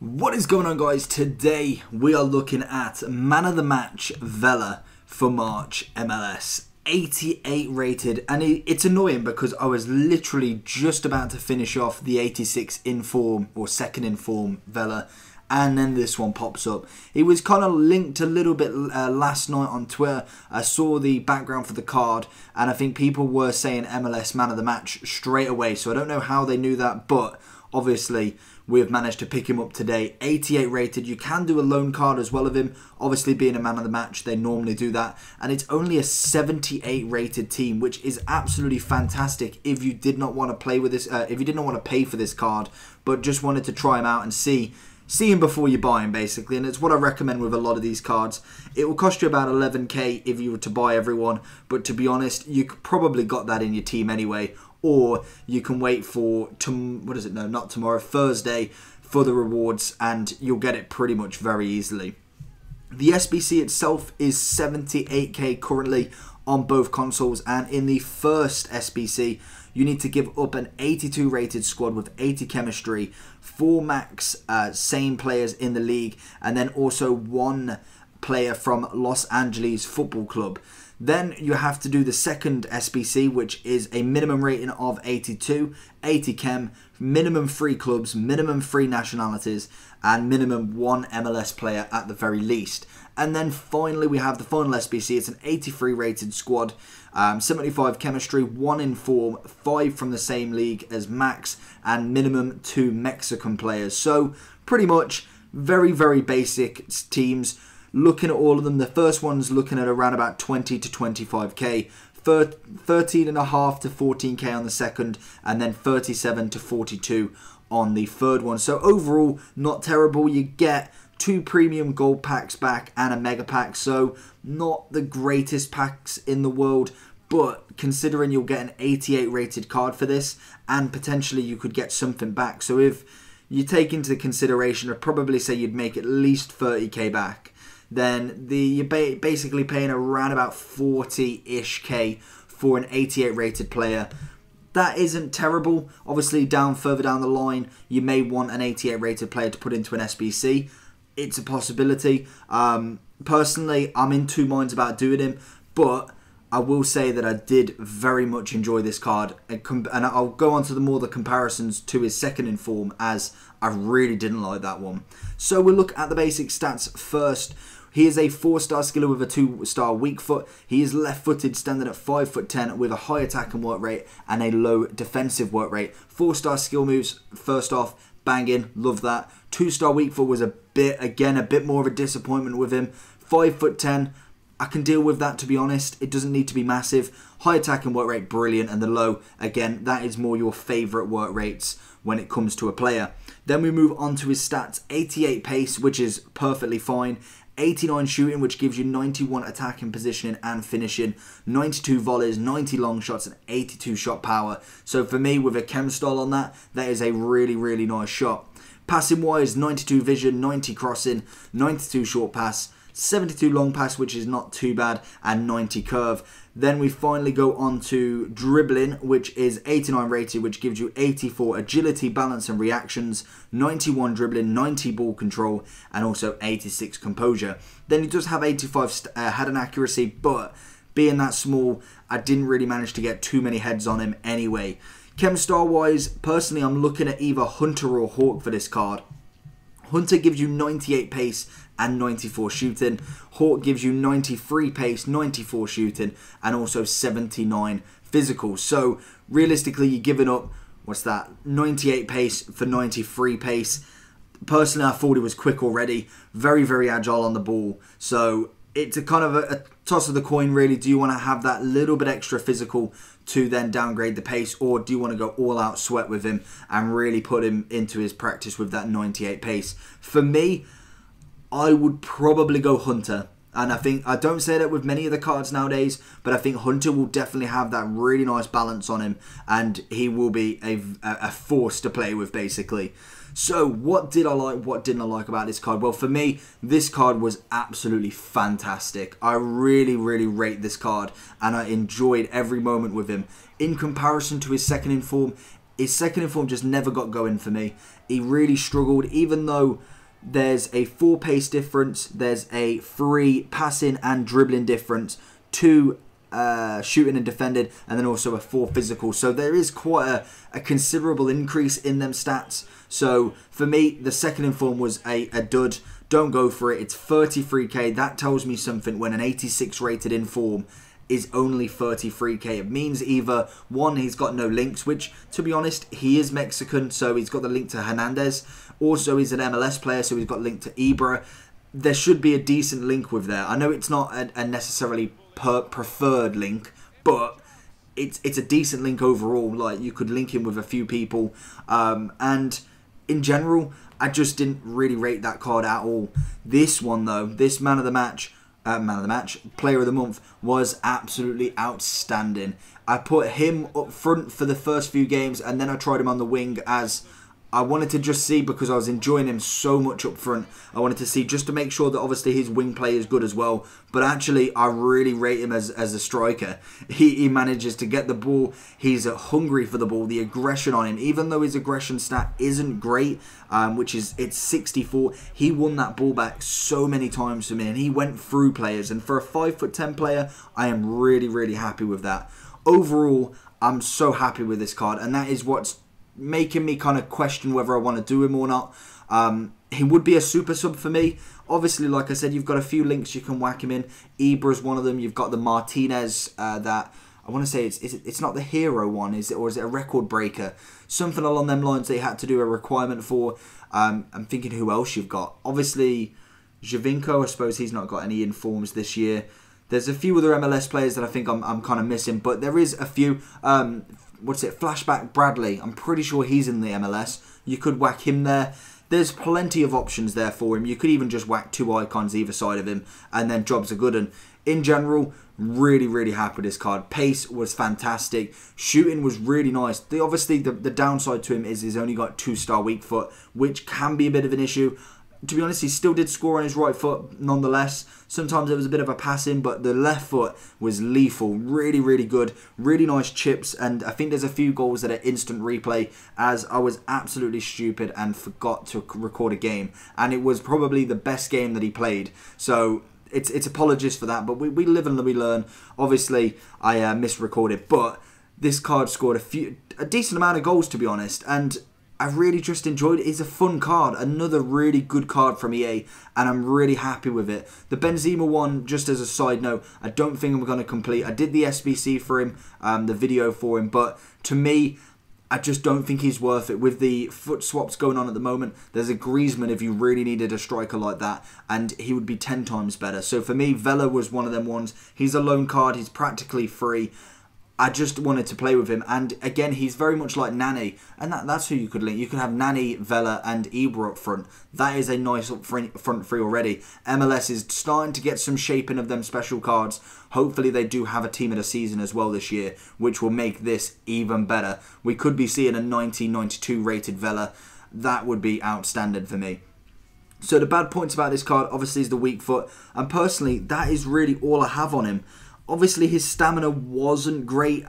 What is going on, guys? Today we are looking at Man of the Match Vela for March MLS. 88 rated, and it's annoying because I was literally just about to finish off the 86 inform or second inform Vela, and then this one pops up. It was kind of linked a little bit last night on Twitter. I saw the background for the card, and I think people were saying MLS Man of the Match straight away, so I don't know how they knew that, but obviously we have managed to pick him up today. 88 rated. You can do a loan card as well of him. Obviously, being a man of the match, they normally do that. And it's only a 78 rated team, which is absolutely fantastic if you did not want to play with this, if you did not want to pay for this card, but just wanted to try him out and see him before you buy him, basically. And it's what I recommend with a lot of these cards. It will cost you about 11k if you were to buy everyone, but to be honest, you probably got that in your team anyway. Or you can wait for, Thursday for the rewards, and you'll get it pretty much very easily. The SBC itself is 78k currently on both consoles, and in the first SBC, you need to give up an 82 rated squad with 80 chemistry, 4 max same players in the league, and then also 1 player from Los Angeles Football Club. Then you have to do the second SBC, which is a minimum rating of 82, 80 chem, minimum 3 clubs, minimum 3 nationalities, and minimum 1 MLS player at the very least. And then finally we have the final SBC. It's an 83 rated squad, 75 chemistry, 1 in form, 5 from the same league as max, and minimum 2 Mexican players. So pretty much very, very basic teams. Looking at all of them, the first one's looking at around about 20 to 25k, 13.5 to 14k on the second, and then 37 to 42 on the third one. So overall, not terrible. You get 2 premium gold packs back and a mega pack, so not the greatest packs in the world, but considering you'll get an 88 rated card for this, and potentially you could get something back. So if you take into consideration, I'd probably say you'd make at least 30k back. Then you're basically paying around about 40-ish K for an 88 rated player. That isn't terrible. Obviously, further down the line, you may want an 88 rated player to put into an SBC. It's a possibility. Personally, I'm in 2 minds about doing him, but I will say that I did very much enjoy this card, and I'll go on to the comparisons to his second in form, as I really didn't like that one. So we'll look at the basic stats first. He is a 4-star skiller with a 2-star weak foot. He is left-footed, standing at 5'10", with a high attack and work rate and a low defensive work rate. 4-star skill moves, first off, banging, love that. 2-star weak foot was a bit more of a disappointment with him. 5'10", I can deal with that, to be honest. It doesn't need to be massive. High attack and work rate, brilliant. And the low, again, that is more your favourite work rates when it comes to a player. Then we move on to his stats. 88 pace, which is perfectly fine. 89 shooting, which gives you 91 attacking, positioning and finishing, 92 volleys, 90 long shots, and 82 shot power. So for me, with a chem style on that, that is a really, really nice shot. Passing wise, 92 vision, 90 crossing, 92 short pass, 72 long pass, which is not too bad, and 90 curve. Then we finally go on to dribbling, which is 89 rated, which gives you 84 agility, balance and reactions, 91 dribbling, 90 ball control, and also 86 composure. Then he does have 85 head and accuracy, but being that small, I didn't really manage to get too many heads on him anyway. Chem star wise, personally, I'm looking at either Hunter or Hawk for this card. Hunter gives you 98 pace and 94 shooting. Hawk gives you 93 pace, 94 shooting, and also 79 physical. So realistically, you're giving up, 98 pace for 93 pace. Personally, I thought he was quick already. Very, very agile on the ball. So it's a kind of a toss of the coin, really. Do you want to have that little bit extra physical to then downgrade the pace, or do you want to go all out sweat with him and really put him into his practice with that 98 pace? For me, I would probably go Hunter. And I don't say that with many of the cards nowadays, but I think Hunter will definitely have that really nice balance on him, and he will be a force to play with, basically. So what did I like, what didn't I like about this card? Well, for me, this card was absolutely fantastic. I really, really rate this card, and I enjoyed every moment with him. In comparison to his second in form, his second in form just never got going for me. He really struggled, even though there's a 4 pace difference, there's a 3 passing and dribbling difference, 2 shooting and defending, and then also a 4 physical. So there is quite a considerable increase in them stats. So for me, the second in form was a dud. Don't go for it. It's 33k. That tells me something when an 86 rated in form is only 33k. It means either, one, he's got no links, which, to be honest, he is Mexican, so he's got the link to Hernandez. Also, he's an MLS player, so he's got linked to Ibra. There should be a decent link with there. I know it's not a necessarily preferred link, but it's a decent link overall. Like, you could link him with a few people, and in general, I just didn't really rate that card at all. This one though, this man of the match, player of the month, was absolutely outstanding. I put him up front for the first few games, and then I tried him on the wing as I wanted to just see, because I was enjoying him so much up front. I wanted to see, just to make sure that obviously his wing play is good as well. But actually, I really rate him as a striker. He manages to get the ball. He's hungry for the ball. The aggression on him, even though his aggression stat isn't great, it's 64. He won that ball back so many times for me, and he went through players. And for a 5'10" player, I am really, really happy with that. Overall, I'm so happy with this card, and that is what's making me kind of question whether I want to do him or not. He would be a super sub for me. Obviously, like I said, you've got a few links you can whack him in. Ibra's one of them. You've got the Martinez that I want to say it's not the hero one, is it, or is it a record breaker? Something along them lines they had to do a requirement for. I'm thinking who else you've got. Obviously, Javinko, I suppose he's not got any informs this year. There's a few other MLS players that I think I'm kind of missing, but there is a few. Flashback Bradley. I'm pretty sure he's in the MLS. You could whack him there. There's plenty of options there for him. You could even just whack 2 icons either side of him, and then jobs are good. And in general, really, really happy with this card. Pace was fantastic. Shooting was really nice. Obviously, the downside to him is he's only got 2-star weak foot, which can be a bit of an issue. To be honest, he still did score on his right foot nonetheless. Sometimes it was a bit of a passing, but the left foot was lethal. Really, really good. Really nice chips, and I think there's a few goals that are instant replay, as I was absolutely stupid and forgot to record a game. And it was probably the best game that he played. So it's apologies for that, but we live and we learn. Obviously, I misrecorded, but this card scored a decent amount of goals, to be honest, and I really just enjoyed it. It's a fun card. Another really good card from EA, and I'm really happy with it. The Benzema one, just as a side note, I don't think I'm going to complete. I did the SBC for him, the video for him, but to me, I just don't think he's worth it. With the foot swaps going on at the moment, there's a Griezmann if you really needed a striker like that, and he would be 10 times better. So for me, Vela was one of them ones. He's a loan card. He's practically free. I just wanted to play with him, and again, he's very much like Nani, and that's who you could link. You can have Nani, Vela, and Ibra up front. That is a nice up front three already. MLS is starting to get some shaping of them special cards. Hopefully, they do have a team of the season as well this year, which will make this even better. We could be seeing a 90-92 rated Vela. That would be outstanding for me. So the bad points about this card, obviously, is the weak foot, and personally, that is really all I have on him. Obviously, his stamina wasn't great.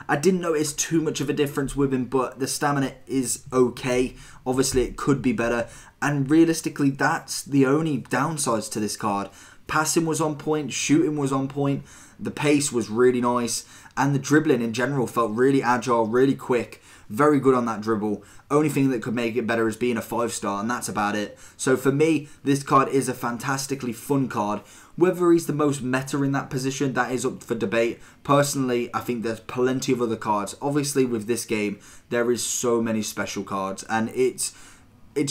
I didn't notice too much of a difference with him, but the stamina is okay. Obviously, it could be better. And realistically, that's the only downsides to this card. Passing was on point. Shooting was on point. The pace was really nice. And the dribbling in general felt really agile, really quick. Very good on that dribble. Only thing that could make it better is being a 5-star, and that's about it. So for me, this card is a fantastically fun card. Whether he's the most meta in that position, that is up for debate. Personally, I think there's plenty of other cards. Obviously, with this game, there is so many special cards, and it's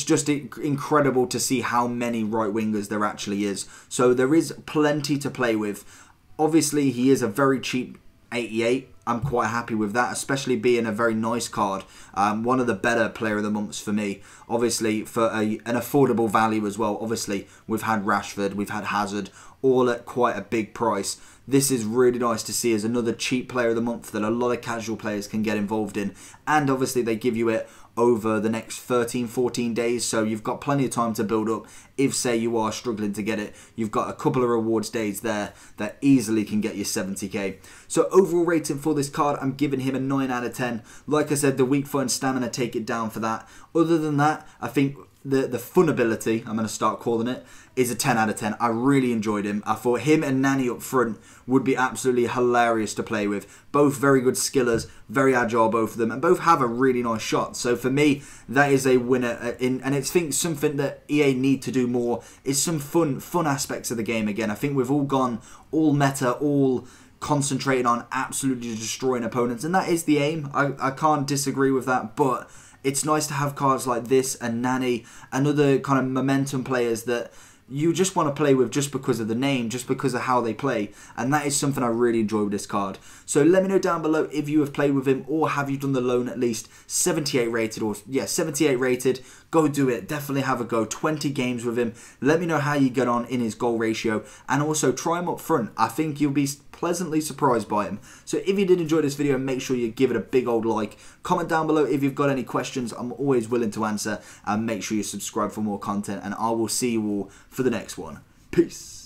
just incredible to see how many right wingers there actually is. So there is plenty to play with. Obviously, he is a very cheap 88. I'm quite happy with that, especially being a very nice card. One of the better player of the months for me. Obviously, for an affordable value as well. Obviously, we've had Rashford, we've had Hazard, all at quite a big price. This is really nice to see as another cheap player of the month that a lot of casual players can get involved in. And obviously, they give you it over the next 13-14 days, so you've got plenty of time to build up. If say you are struggling to get it, you've got a couple of rewards days there that easily can get you 70k. So overall rating for this card, I'm giving him a 9 out of 10. Like I said, the weak foot and stamina take it down for that. Other than that, I think the fun ability, I'm going to start calling it, is a 10 out of 10. I really enjoyed him. I thought him and Nani up front would be absolutely hilarious to play with. Both very good skillers, very agile, both of them, and both have a really nice shot. So for me, that is a winner. And it's something that EA need to do more is some fun aspects of the game again. I think we've all gone all meta, all concentrated on absolutely destroying opponents, and that is the aim. I can't disagree with that, but it's nice to have cards like this and Nani and other kind of momentum players that you just want to play with just because of the name, just because of how they play. And that is something I really enjoy with this card. So let me know down below if you have played with him, or have you done the loan at least. 78 rated, or yeah, 78 rated. Go do it. Definitely have a go. 20 games with him. Let me know how you get on in his goal ratio. And also try him up front. I think you'll be pleasantly surprised by him. So if you did enjoy this video, make sure you give it a big old like. Comment down below if you've got any questions. I'm always willing to answer. And make sure you subscribe for more content. And I will see you all for the next one. Peace.